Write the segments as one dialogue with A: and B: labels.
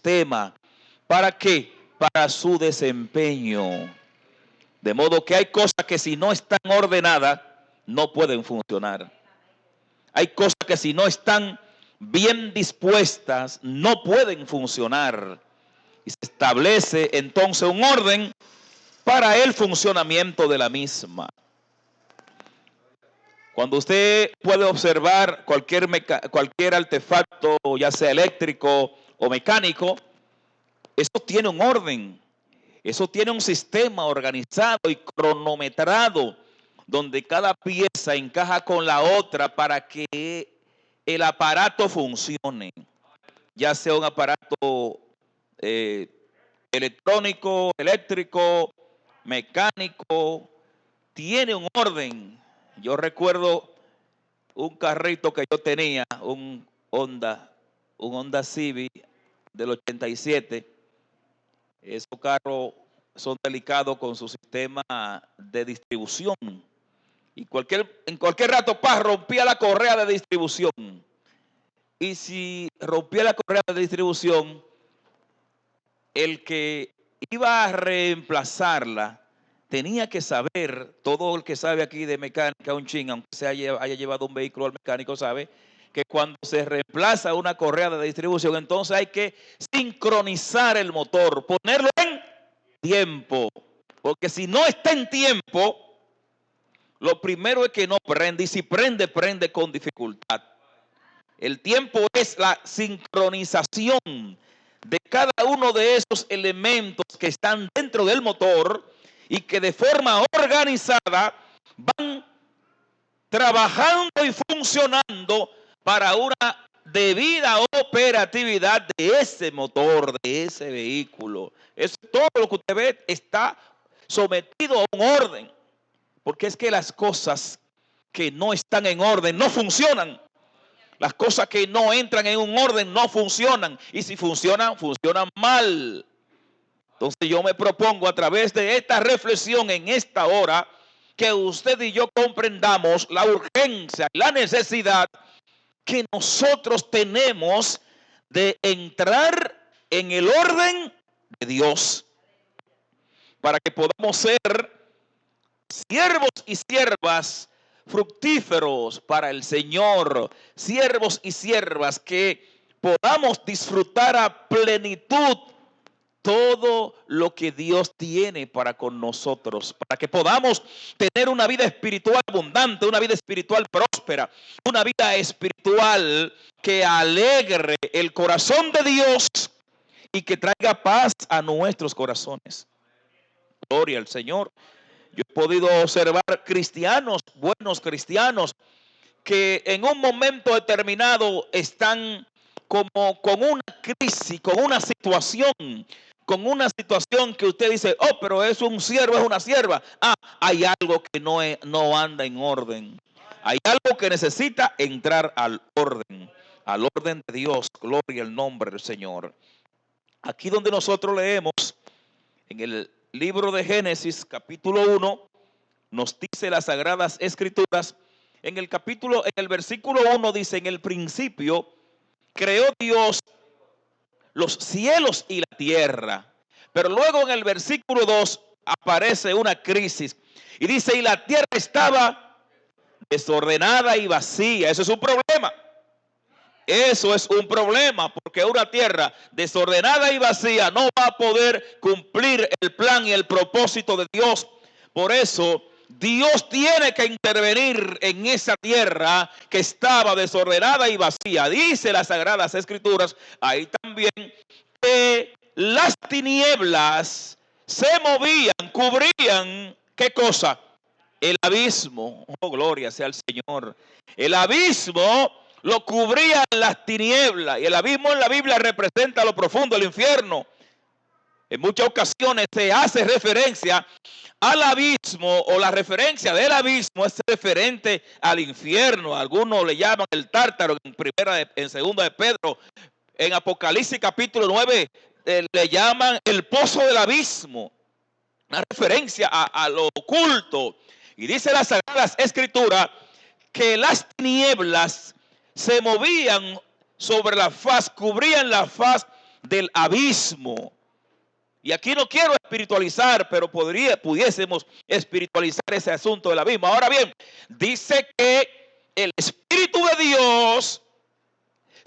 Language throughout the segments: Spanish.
A: sistema. ¿Para qué? Para su desempeño. De modo que hay cosas que si no están ordenadas, no pueden funcionar. Hay cosas que si no están bien dispuestas, no pueden funcionar. Y se establece entonces un orden para el funcionamiento de la misma. Cuando usted puede observar cualquier artefacto, ya sea eléctrico o mecánico, eso tiene un orden, eso tiene un sistema organizado y cronometrado, donde cada pieza encaja con la otra para que el aparato funcione, ya sea un aparato electrónico, eléctrico, mecánico, tiene un orden. Yo recuerdo un carrito que yo tenía, un Honda Civic del 87. Esos carros son delicados con su sistema de distribución. Y en cualquier rato, rompía la correa de distribución. Y si rompía la correa de distribución, el que iba a reemplazarla tenía que saber, todo el que sabe aquí de mecánica, un chin, aunque haya llevado un vehículo al mecánico, sabe que cuando se reemplaza una correa de distribución, entonces hay que sincronizar el motor, ponerlo en tiempo, porque si no está en tiempo, lo primero es que no prende, y si prende, prende con dificultad. El tiempo es la sincronización de cada uno de esos elementos que están dentro del motor y que de forma organizada van trabajando y funcionando para una debida operatividad de ese motor, de ese vehículo. Eso, todo lo que usted ve está sometido a un orden, porque es que las cosas que no están en orden no funcionan. Las cosas que no entran en un orden no funcionan. Y si funcionan, funcionan mal. Entonces yo me propongo a través de esta reflexión en esta hora que usted y yo comprendamos la urgencia y la necesidad que nosotros tenemos de entrar en el orden de Dios para que podamos ser siervos y siervas fructíferos para el Señor, siervos y siervas que podamos disfrutar a plenitud todo lo que Dios tiene para con nosotros, para que podamos tener una vida espiritual abundante, una vida espiritual próspera, una vida espiritual que alegre el corazón de Dios y que traiga paz a nuestros corazones. Gloria al Señor. Yo he podido observar cristianos, buenos cristianos, que en un momento determinado están como con una crisis, con una situación que usted dice, oh, pero es un siervo, es una sierva. Ah, hay algo que no anda en orden. Hay algo que necesita entrar al orden de Dios. Gloria al nombre del Señor. Aquí donde nosotros leemos en el libro de Génesis, capítulo 1, nos dice las Sagradas Escrituras. En el versículo 1 dice, en el principio creó Dios los cielos y la tierra. Pero luego en el versículo 2 aparece una crisis y dice, y la tierra estaba desordenada y vacía. Eso es un problema. Eso es un problema, porque una tierra desordenada y vacía no va a poder cumplir el plan y el propósito de Dios. Por eso Dios tiene que intervenir en esa tierra que estaba desordenada y vacía. Dice las Sagradas Escrituras ahí también que las tinieblas se movían, cubrían, ¿qué cosa? El abismo. Oh, gloria sea al Señor. El abismo lo cubrían las tinieblas, y el abismo en la Biblia representa lo profundo del infierno. En muchas ocasiones se hace referencia al abismo, o la referencia del abismo es referente al infierno. Algunos le llaman el tártaro en segunda de Pedro. En Apocalipsis capítulo 9 le llaman el pozo del abismo. Una referencia a lo oculto. Y dice las Sagradas Escrituras que las tinieblas se movían sobre la faz, cubrían la faz del abismo. Y aquí no quiero espiritualizar, pero pudiésemos espiritualizar ese asunto del abismo. Ahora bien, dice que el Espíritu de Dios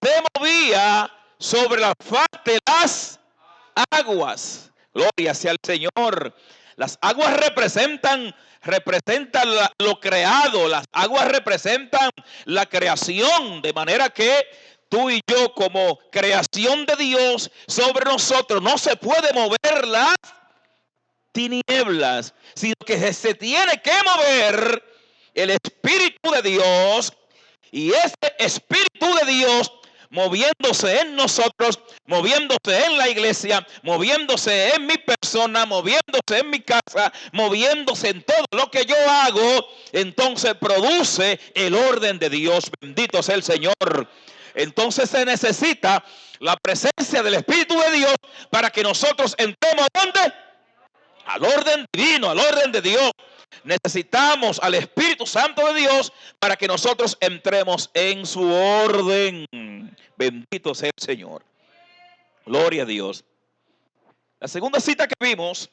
A: se movía sobre la faz de las aguas. Gloria sea al Señor. Las aguas representan lo creado. Las aguas representan la creación. De manera que tú y yo, como creación de Dios sobre nosotros, no se puede mover las tinieblas, sino que se tiene que mover el Espíritu de Dios. Y ese Espíritu de Dios moviéndose en nosotros, moviéndose en la iglesia, moviéndose en mi persona, moviéndose en mi casa, moviéndose en todo lo que yo hago, entonces produce el orden de Dios. Bendito sea el Señor. Entonces se necesita la presencia del Espíritu de Dios para que nosotros entremos ¿a dónde? Al orden divino, al orden de Dios. Necesitamos al Espíritu Santo de Dios para que nosotros entremos en su orden. Bendito sea el Señor. Gloria a Dios. La segunda cita que vimos,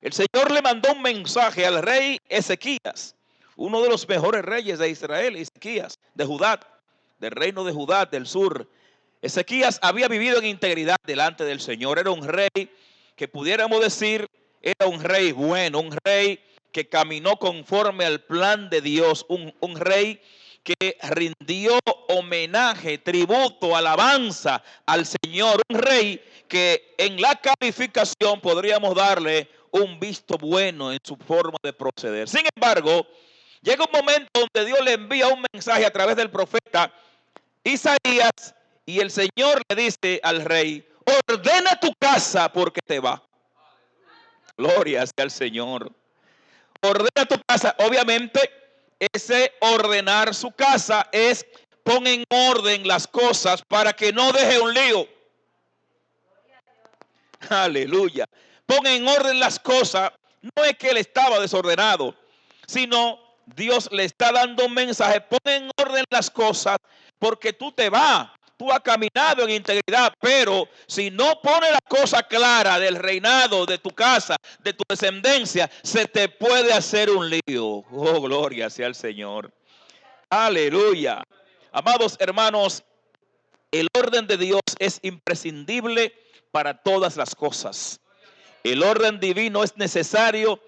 A: el Señor le mandó un mensaje al rey Ezequías, uno de los mejores reyes de Israel, Ezequías, de Judá, del reino de Judá, del sur. Ezequías había vivido en integridad delante del Señor. Era un rey que pudiéramos decir, era un rey bueno, un rey que caminó conforme al plan de Dios, un rey que rindió homenaje, tributo, alabanza al Señor, un rey que en la calificación podríamos darle un visto bueno en su forma de proceder. Sin embargo, llega un momento donde Dios le envía un mensaje a través del profeta Isaías y el Señor le dice al rey: ordena tu casa porque te va. Gloria sea al Señor. Ordena tu casa. Obviamente, ese ordenar su casa es pon en orden las cosas para que no deje un lío. Aleluya. Pon en orden las cosas. No es que él estaba desordenado, sino Dios le está dando un mensaje. Pon en orden las cosas porque tú te vas. Tú has caminado en integridad, pero si no pones la cosa clara del reinado, de tu casa, de tu descendencia, se te puede hacer un lío. Oh, gloria sea al Señor. Aleluya. Amados hermanos, el orden de Dios es imprescindible para todas las cosas. El orden divino es necesario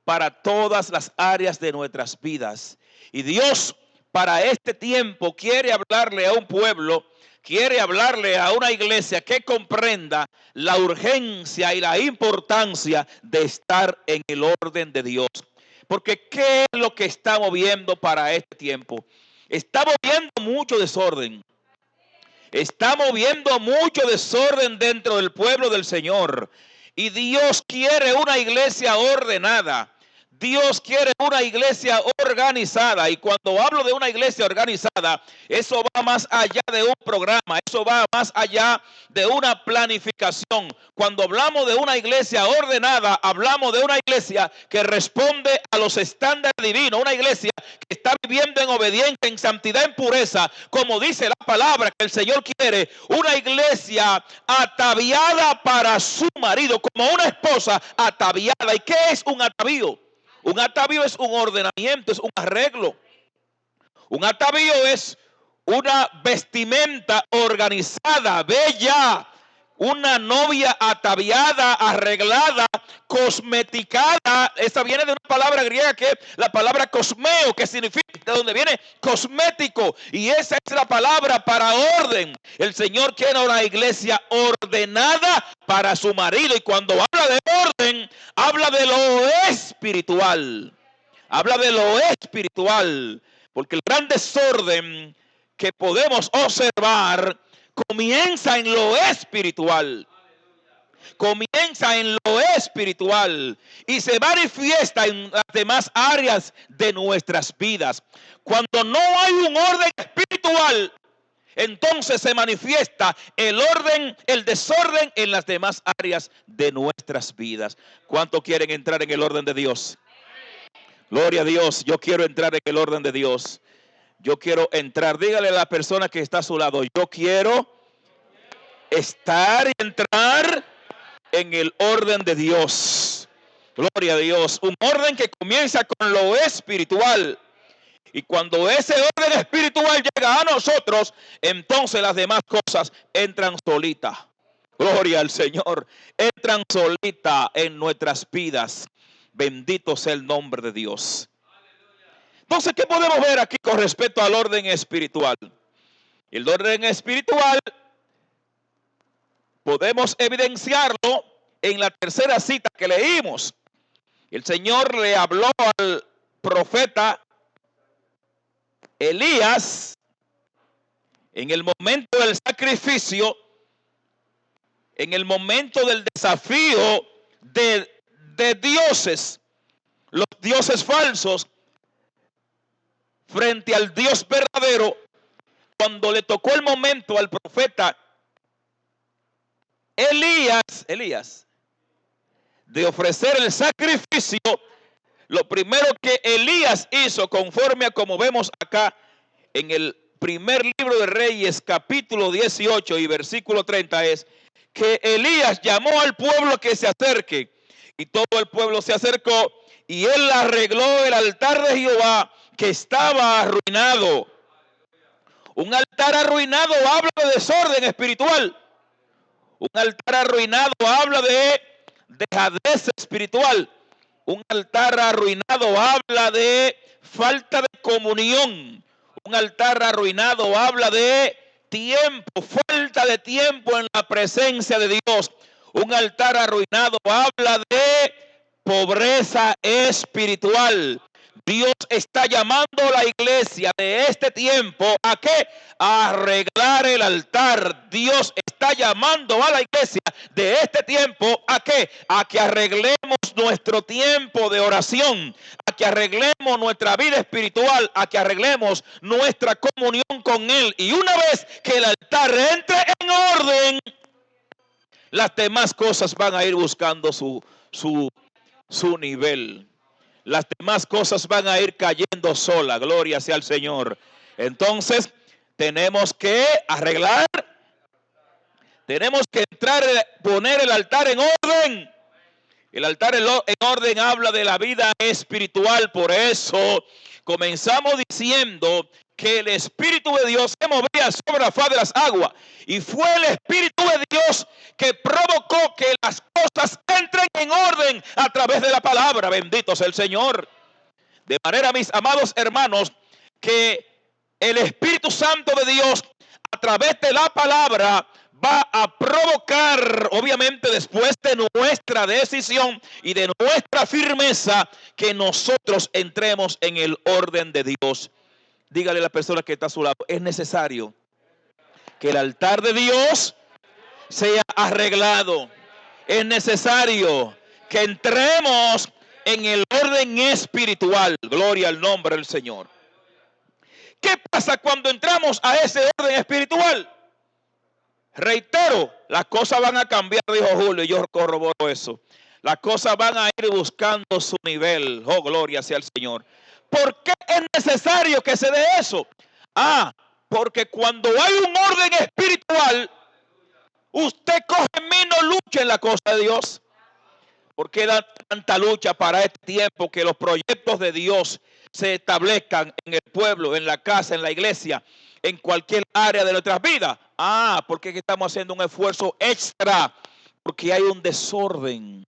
A: para todas las áreas de nuestras vidas. Y Dios para este tiempo quiere hablarle a un pueblo, quiere hablarle a una iglesia que comprenda la urgencia y la importancia de estar en el orden de Dios. Porque ¿qué es lo que estamos viendo para este tiempo? Estamos viendo mucho desorden. Estamos viendo mucho desorden dentro del pueblo del Señor. Y Dios quiere una iglesia ordenada. Dios quiere una iglesia organizada. Y cuando hablo de una iglesia organizada, eso va más allá de un programa. Eso va más allá de una planificación. Cuando hablamos de una iglesia ordenada, hablamos de una iglesia que responde a los estándares divinos. Una iglesia que está viviendo en obediencia, en santidad, en pureza. Como dice la palabra que el Señor quiere. Una iglesia ataviada para su marido. Como una esposa ataviada. ¿Y qué es un atavío? Un atavío es un ordenamiento, es un arreglo. Un atavío es una vestimenta organizada, bella. Una novia ataviada, arreglada, cosmeticada. Esa viene de una palabra griega que es la palabra cosmeo, que significa, de donde viene cosmético. Y esa es la palabra para orden. El Señor quiere una iglesia ordenada para su marido. Y cuando habla de orden, habla de lo espiritual. Habla de lo espiritual. Porque el gran desorden que podemos observar comienza en lo espiritual. Comienza en lo espiritual y se manifiesta en las demás áreas de nuestras vidas. Cuando no hay un orden espiritual, entonces se manifiesta el desorden en las demás áreas de nuestras vidas. ¿Cuántos quieren entrar en el orden de Dios? Gloria a Dios. Yo quiero entrar en el orden de Dios. Yo quiero entrar. Dígale a la persona que está a su lado: yo quiero estar y entrar en el orden de Dios. Gloria a Dios. Un orden que comienza con lo espiritual. Y cuando ese orden espiritual llega a nosotros, entonces las demás cosas entran solitas. Gloria al Señor. Entran solitas en nuestras vidas. Bendito sea el nombre de Dios. Entonces, ¿qué podemos ver aquí con respecto al orden espiritual? El orden espiritual podemos evidenciarlo en la tercera cita que leímos. El Señor le habló al profeta Elías en el momento del sacrificio, en el momento del desafío de dioses, los dioses falsos, frente al Dios verdadero. Cuando le tocó el momento al profeta Elías de ofrecer el sacrificio, lo primero que Elías hizo, conforme a como vemos acá en el primer libro de Reyes, capítulo 18 y versículo 30, es que Elías llamó al pueblo que se acerque, y todo el pueblo se acercó, y él arregló el altar de Jehová que estaba arruinado. Un altar arruinado habla de desorden espiritual. Un altar arruinado habla de dejadez espiritual. Un altar arruinado habla de falta de comunión. Un altar arruinado habla de tiempo, falta de tiempo en la presencia de Dios. Un altar arruinado habla de pobreza espiritual. Dios está llamando a la iglesia de este tiempo ¿a qué? A arreglar el altar. Dios está llamando a la iglesia de este tiempo ¿a qué? A que arreglemos nuestro tiempo de oración, a que arreglemos nuestra vida espiritual, a que arreglemos nuestra comunión con Él. Y una vez que el altar entre en orden, las demás cosas van a ir buscando su nivel. Las demás cosas van a ir cayendo sola. Gloria sea al Señor. Entonces, tenemos que arreglar. Tenemos que entrar, poner el altar en orden. El altar en orden habla de la vida espiritual. Por eso comenzamos diciendo que el Espíritu de Dios se movía sobre la faz de las aguas. Y fue el Espíritu de Dios que provocó que las cosas entren en orden a través de la palabra. Bendito sea el Señor. De manera, mis amados hermanos, que el Espíritu Santo de Dios a través de la palabra va a provocar, obviamente después de nuestra decisión y de nuestra firmeza, que nosotros entremos en el orden de Dios. Dígale a la persona que está a su lado, es necesario que el altar de Dios sea arreglado. Es necesario que entremos en el orden espiritual. Gloria al nombre del Señor. ¿Qué pasa cuando entramos a ese orden espiritual? Reitero, las cosas van a cambiar, dijo Julio, y yo corroboro eso. Las cosas van a ir buscando su nivel. Oh, gloria sea el Señor. ¿Por qué es necesario que se dé eso? Porque cuando hay un orden espiritual, usted coge menos lucha en la cosa de Dios. ¿Por qué da tanta lucha para este tiempo que los proyectos de Dios se establezcan en el pueblo, en la casa, en la iglesia, en cualquier área de nuestras vidas? Porque estamos haciendo un esfuerzo extra, porque hay un desorden.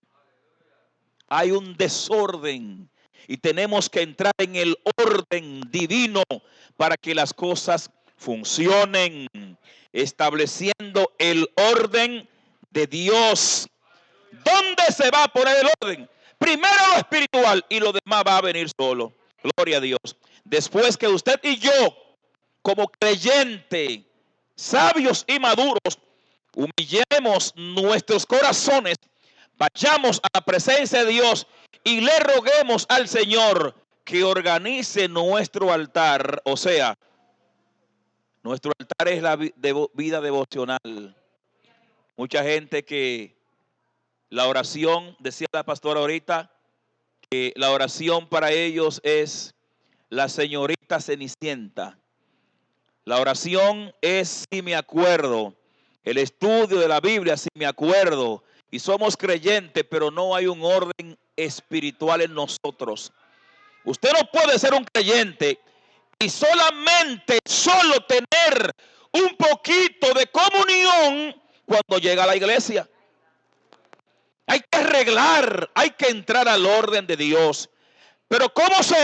A: Hay un desorden y tenemos que entrar en el orden divino para que las cosas funcionen, estableciendo el orden de Dios. ¿Dónde se va a poner el orden? Primero lo espiritual y lo demás va a venir solo. Gloria a Dios. Después que usted y yo, como creyentes, sabios y maduros, humillemos nuestros corazones, vayamos a la presencia de Dios y le roguemos al Señor que organice nuestro altar. O sea, nuestro altar es la vida devocional. Mucha gente que la oración, decía la pastora ahorita, que la oración para ellos es la señorita Cenicienta. La oración es si me acuerdo. el estudio de la Biblia, si me acuerdo, y somos creyentes, pero no hay un orden espiritual en nosotros. Usted no puede ser un creyente y solo tener un poquito de comunión cuando llega a la iglesia. Hay que arreglar, hay que entrar al orden de Dios. Pero ¿cómo se